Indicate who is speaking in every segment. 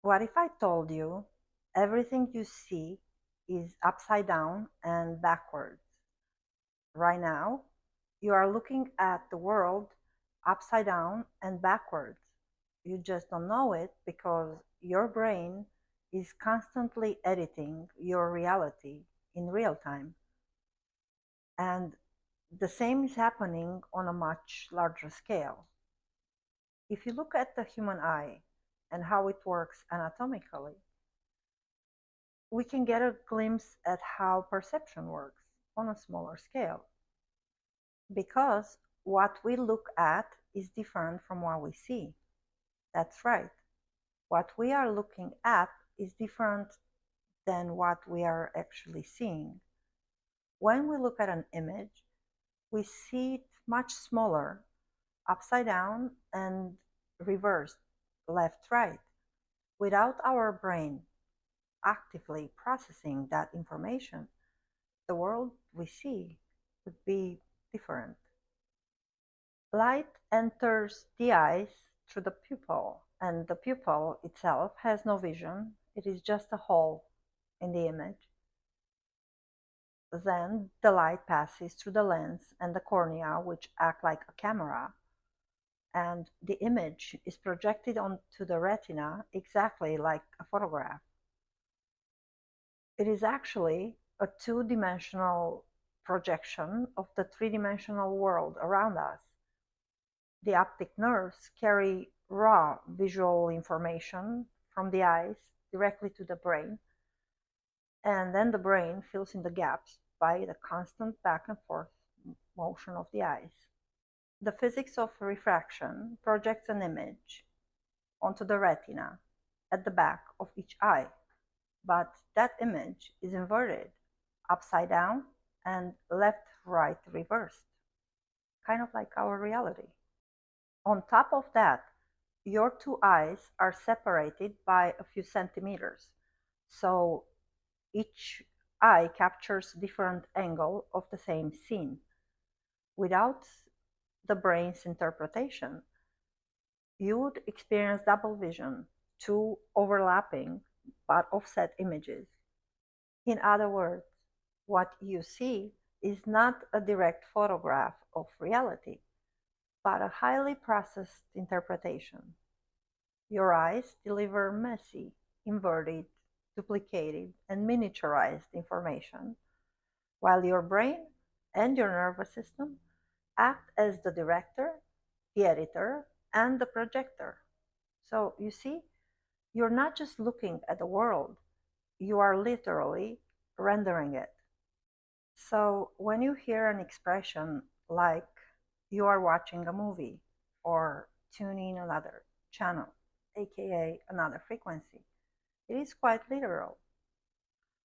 Speaker 1: What if I told you everything you see is upside down and backwards? Right now, you are looking at the world upside down and backwards. You just don't know it because your brain is constantly editing your reality in real time. And the same is happening on a much larger scale. If you look at the human eye and how it works anatomically, we can get a glimpse at how perception works on a smaller scale. Because what we look at is different from what we see. That's right. What we are looking at is different than what we are actually seeing. When we look at an image, we see it much smaller, upside down and reversed, left, right. Without our brain actively processing that information, the world we see would be different. Light enters the eyes through the pupil, and the pupil itself has no vision. It is just a hole in the image. Then the light passes through the lens and the cornea, which act like a camera, and the image is projected onto the retina exactly like a photograph. It is actually a two-dimensional projection of the three-dimensional world around us. The optic nerves carry raw visual information from the eyes directly to the brain, and then the brain fills in the gaps by the constant back and forth motion of the eyes. The physics of refraction projects an image onto the retina at the back of each eye, but that image is inverted, upside down, and left-right reversed, kind of like our reality. On top of that, your two eyes are separated by a few centimeters, so each eye captures different angle of the same scene. Without the brain's interpretation, you would experience double vision, two overlapping but offset images. In other words, what you see is not a direct photograph of reality, but a highly processed interpretation. Your eyes deliver messy, inverted, duplicated, and miniaturized information, while your brain and your nervous system act as the director, the editor, and the projector. So you see, you're not just looking at the world, you are literally rendering it. So when you hear an expression like you are watching a movie or tuning another channel, aka another frequency, it is quite literal,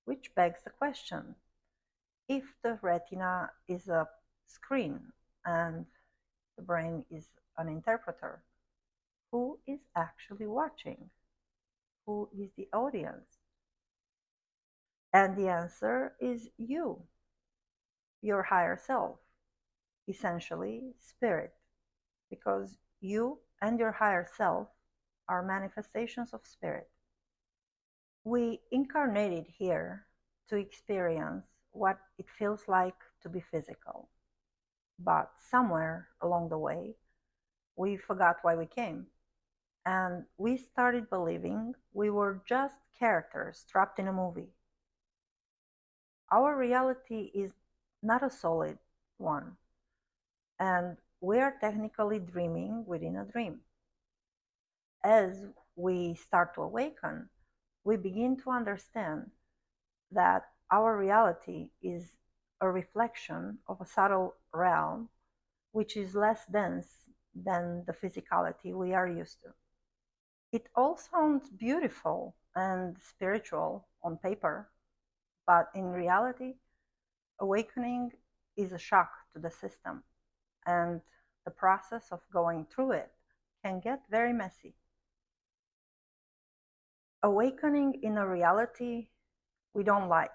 Speaker 1: which begs the question, if the retina is a screen and the brain is an interpreter, who is actually watching? Who is the audience? And the answer is you, your higher self, essentially spirit, because you and your higher self are manifestations of spirit. We incarnated here to experience what it feels like to be physical. But somewhere along the way, we forgot why we came. And we started believing we were just characters trapped in a movie. Our reality is not a solid one, and we are technically dreaming within a dream. As we start to awaken, we begin to understand that our reality is a reflection of a subtle realm which is less dense than the physicality we are used to. It all sounds beautiful and spiritual on paper, but in reality, awakening is a shock to the system, and the process of going through it can get very messy. Awakening in a reality we don't like,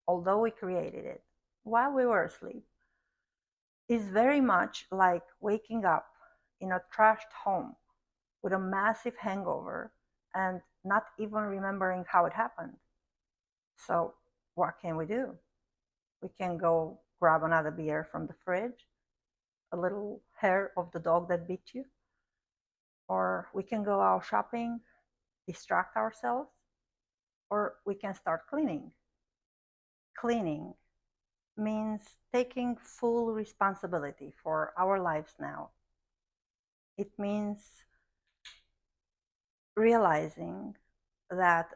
Speaker 1: although we created it while we were asleep, is very much like waking up in a trashed home with a massive hangover and not even remembering how it happened. So, what can we do? We can go grab another beer from the fridge, a little hair of the dog that bit you, or we can go out shopping, distract ourselves, or we can start cleaning. Cleaning means taking full responsibility for our lives now. It means realizing that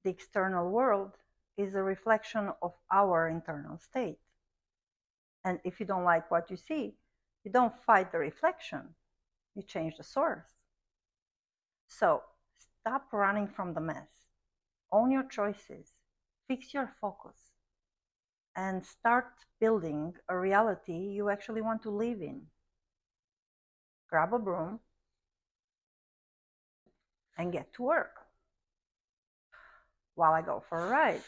Speaker 1: the external world is a reflection of our internal state. And if you don't like what you see, you don't fight the reflection, you change the source. So stop running from the mess, own your choices, fix your focus, and start building a reality you actually want to live in. Grab a broom and get to work while I go for a ride.